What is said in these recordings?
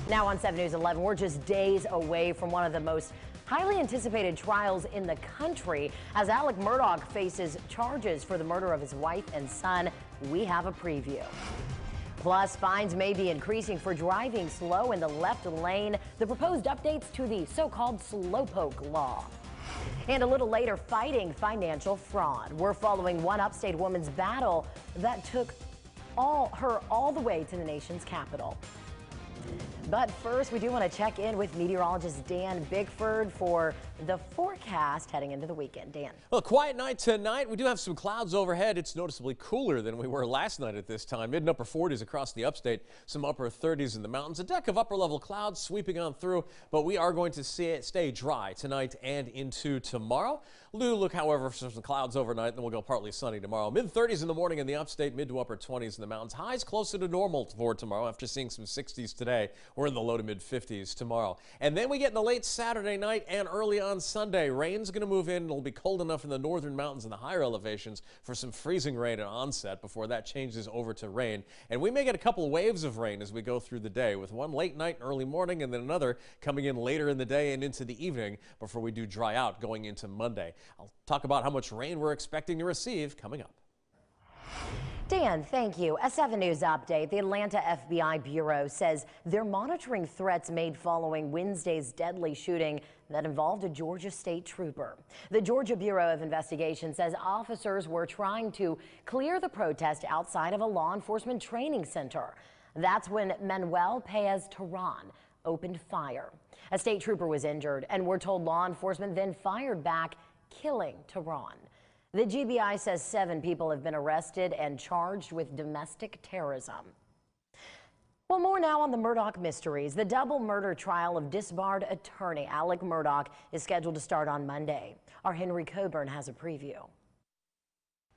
Now on 7 News 11, we're just days away from one of the most highly anticipated trials in the country as Alec Murdaugh faces charges for the murder of his wife and son. We have a preview. Plus, fines may be increasing for driving slow in the left lane, the proposed updates to the so-called slowpoke law. And a little later, fighting financial fraud. We're following one upstate woman's battle that took her all the way to the nation's capital. But first, we do want to check in with meteorologist Dan Bickford for the forecast heading into the weekend. Dan. Well, quiet night tonight. We do have some clouds overhead. It's noticeably cooler than we were last night at this time. Mid and upper 40s across the upstate, some upper 30s in the mountains. A deck of upper level clouds sweeping on through, but we are going to see it stay dry tonight and into tomorrow. Look, however, for some clouds overnight, then we'll go partly sunny tomorrow. Mid 30s in the morning in the upstate, mid to upper 20s in the mountains. Highs closer to normal for tomorrow after seeing some 60s today. We're in the low to mid 50s tomorrow. And then we get in the late Saturday night and early on Sunday. Rain's going to move in. It'll be cold enough in the northern mountains and the higher elevations for some freezing rain at onset before that changes over to rain. And we may get a couple waves of rain as we go through the day, with one late night and early morning and then another coming in later in the day and into the evening before we do dry out going into Monday. I'll talk about how much rain we're expecting to receive coming up. Dan, thank you. A 7 News update. The Atlanta FBI Bureau says they're monitoring threats made following Wednesday's deadly shooting that involved a Georgia state trooper. The Georgia Bureau of Investigation says officers were trying to clear the protest outside of a law enforcement training center. That's when Manuel Paez-Terán opened fire. A state trooper was injured, and we're told law enforcement then fired back, killing Terán. The GBI says 7 people have been arrested and charged with domestic terrorism. Well, more now on the Murdaugh mysteries. The double murder trial of disbarred attorney Alec Murdaugh is scheduled to start on Monday. Our Henry Coburn has a preview.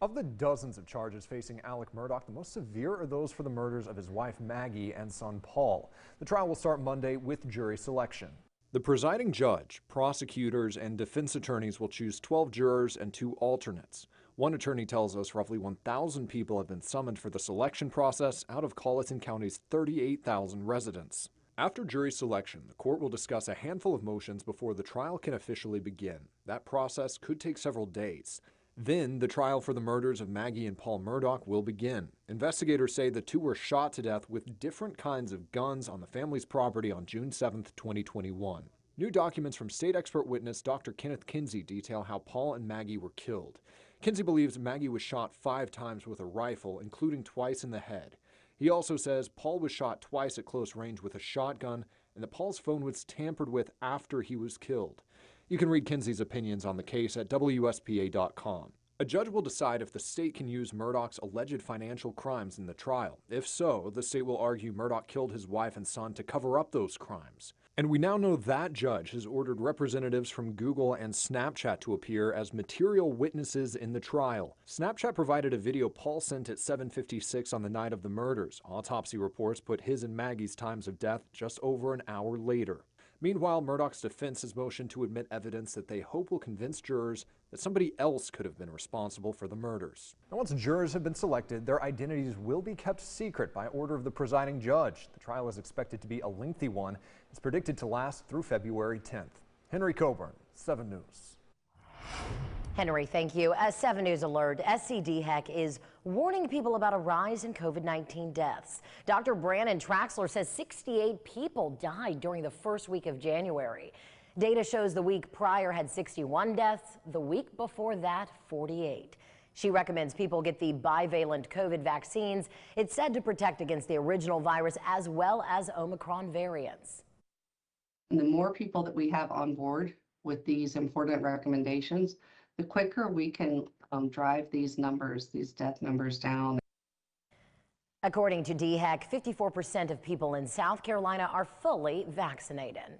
Of the dozens of charges facing Alec Murdaugh, the most severe are those for the murders of his wife Maggie and son Paul. The trial will start Monday with jury selection. The presiding judge, prosecutors, and defense attorneys will choose 12 jurors and 2 alternates. One attorney tells us roughly 1,000 people have been summoned for the selection process out of Colleton County's 38,000 residents. After jury selection, the court will discuss a handful of motions before the trial can officially begin. That process could take several days. Then, the trial for the murders of Maggie and Paul Murdaugh will begin. Investigators say the 2 were shot to death with different kinds of guns on the family's property on June 7, 2021. New documents from state expert witness Dr. Kenneth Kinsey detail how Paul and Maggie were killed. Kinsey believes Maggie was shot 5 times with a rifle, including twice in the head. He also says Paul was shot twice at close range with a shotgun, and that Paul's phone was tampered with after he was killed. You can read Kinsey's opinions on the case at WSPA.com. A judge will decide if the state can use Murdaugh's alleged financial crimes in the trial. If so, the state will argue Murdaugh killed his wife and son to cover up those crimes. And we now know that judge has ordered representatives from Google and Snapchat to appear as material witnesses in the trial. Snapchat provided a video Paul sent at 7:56 on the night of the murders. Autopsy reports put his and Maggie's times of death just over an hour later. Meanwhile, Murdaugh's defense has motioned to admit evidence that they hope will convince jurors that somebody else could have been responsible for the murders. Now, once jurors have been selected, their identities will be kept secret by order of the presiding judge. The trial is expected to be a lengthy one. It's predicted to last through February 10th. Henry Coburn, 7 News. Henry, thank you. A 7 News alert. SCDHEC is warning people about a rise in COVID-19 deaths. Dr. Brandon Traxler says 68 people died during the first week of January. Data shows the week prior had 61 deaths, the week before that 48. She recommends people get the bivalent COVID vaccines. It's said to protect against the original virus as well as Omicron variants. And the more people that we have on board with these important recommendations, the quicker we can drive these death numbers down. According to DHEC, 54% of people in South Carolina are fully vaccinated.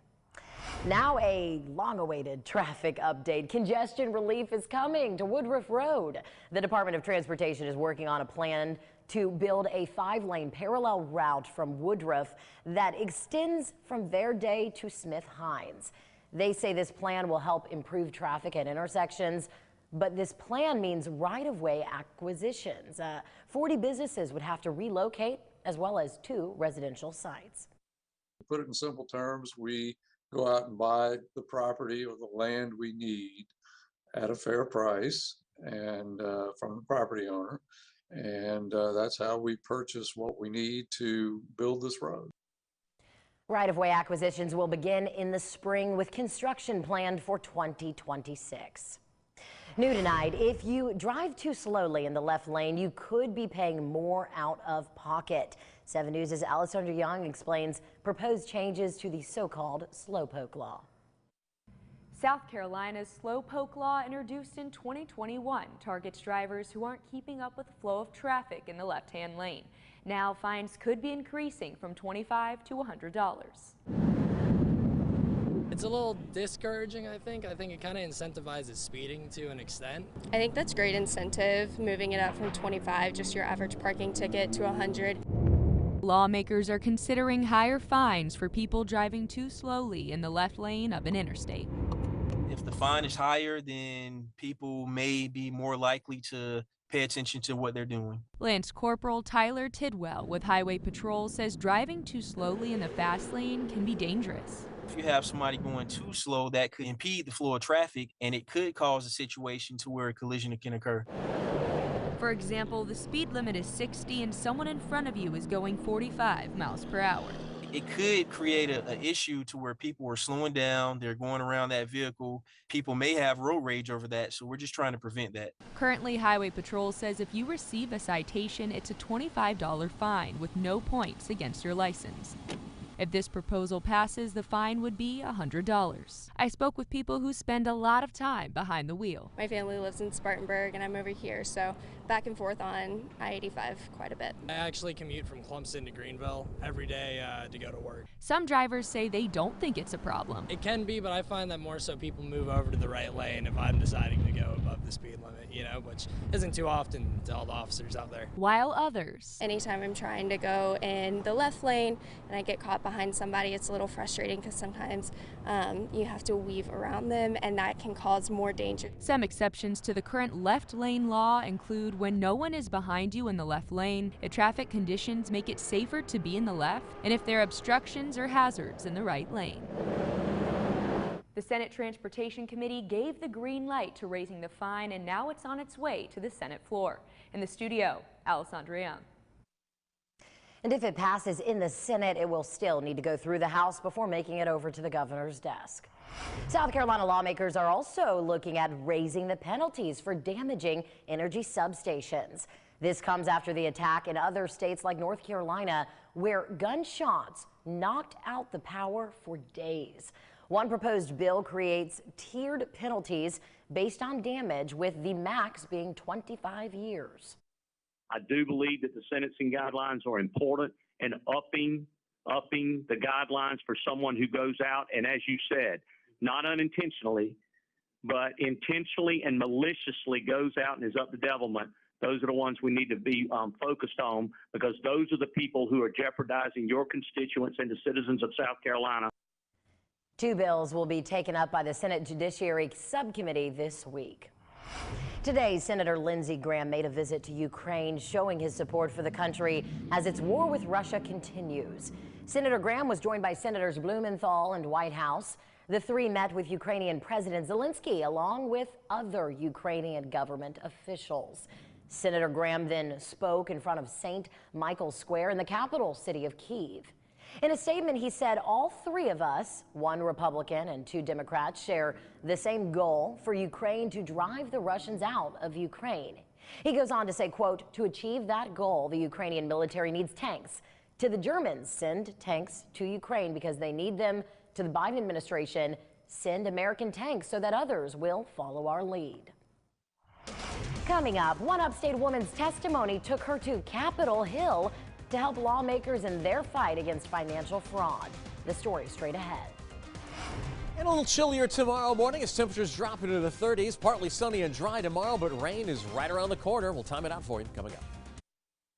Now a long-awaited traffic update. Congestion relief is coming to Woodruff Road. The Department of Transportation is working on a plan to build a 5-lane parallel route from Woodruff that extends from Verde to Smith-Hines. They say this plan will help improve traffic at intersections, but this plan means right-of-way acquisitions. 40 businesses would have to relocate, as well as 2 residential sites. Put it in simple terms, we go out and buy the property or the land we need at a fair price and from the property owner. And that's how we purchase what we need to build this road. Right-of-way acquisitions will begin in the spring with construction planned for 2026. New tonight, if you drive too slowly in the left lane, you could be paying more out of pocket. 7 News' Alessandra Young explains proposed changes to the so-called slowpoke law. South Carolina's slowpoke law, introduced in 2021, targets drivers who aren't keeping up with the flow of traffic in the left-hand lane. Now fines could be increasing from $25 to $100. It's a little discouraging, I think. I think it kind of incentivizes speeding to an extent. I think that's great incentive, moving it up from 25, just your average parking ticket, to 100. Lawmakers are considering higher fines for people driving too slowly in the left lane of an interstate. If the fine is higher, then people may be more likely to pay attention to what they're doing. Lance Corporal Tyler Tidwell with Highway Patrol says driving too slowly in the fast lane can be dangerous. If you have somebody going too slow, that could impede the flow of traffic, and it could cause a situation to where a collision can occur. For example, the speed limit is 60 and someone in front of you is going 45 miles per hour. It could create an issue to where people are slowing down, they're going around that vehicle. People may have road rage over that, so we're just trying to prevent that. Currently, Highway Patrol says if you receive a citation, it's a $25 fine with no points against your license. If this proposal passes, the fine would be $100. I spoke with people who spend a lot of time behind the wheel. My family lives in Spartanburg and I'm over here, so back and forth on I-85 quite a bit. I actually commute from Clemson to Greenville every day to go to work. Some drivers say they don't think it's a problem. It can be, but I find that more so people move over to the right lane if I'm deciding to go above the speed limit, which isn't too often to all the officers out there. While others, anytime I'm trying to go in the left lane and I get caught behind somebody, it's a little frustrating because sometimes you have to weave around them and that can cause more danger. Some exceptions to the current left lane law include when no one is behind you in the left lane, if traffic conditions make it safer to be in the left, and if there are obstructions or hazards in the right lane. The Senate Transportation Committee gave the green light to raising the fine, and now it's on its way to the Senate floor. In the studio, Alessandra Young. And if it passes in the Senate, it will still need to go through the House before making it over to the governor's desk. South Carolina lawmakers are also looking at raising the penalties for damaging energy substations. This comes after the attack in other states like North Carolina, where gunshots knocked out the power for days. One proposed bill creates tiered penalties based on damage, with the max being 25 years. I do believe that the sentencing guidelines are important and upping the guidelines for someone who goes out and, as you said, not unintentionally, but intentionally and maliciously goes out and is up to devilment. Those are the ones we need to be focused on, because those are the people who are jeopardizing your constituents and the citizens of South Carolina. 2 bills will be taken up by the Senate Judiciary Subcommittee this week. Today, Senator Lindsey Graham made a visit to Ukraine, showing his support for the country as its war with Russia continues. Senator Graham was joined by Senators Blumenthal and Whitehouse. The three met with Ukrainian President Zelensky along with other Ukrainian government officials. Senator Graham then spoke in front of St. Michael's Square in the capital city of Kyiv. In a statement, he said all three of us, one Republican and 2 Democrats, share the same goal for Ukraine to drive the Russians out of Ukraine. He goes on to say, quote, to achieve that goal, the Ukrainian military needs tanks. To the Germans, send tanks to Ukraine because they need them. To the Biden administration, send American tanks so that others will follow our lead. Coming up, one upstate woman's testimony took her to Capitol Hill to help lawmakers in their fight against financial fraud. The story straight ahead. And a little chillier tomorrow morning as temperatures drop into the 30s. Partly sunny and dry tomorrow, but rain is right around the corner. We'll time it out for you coming up.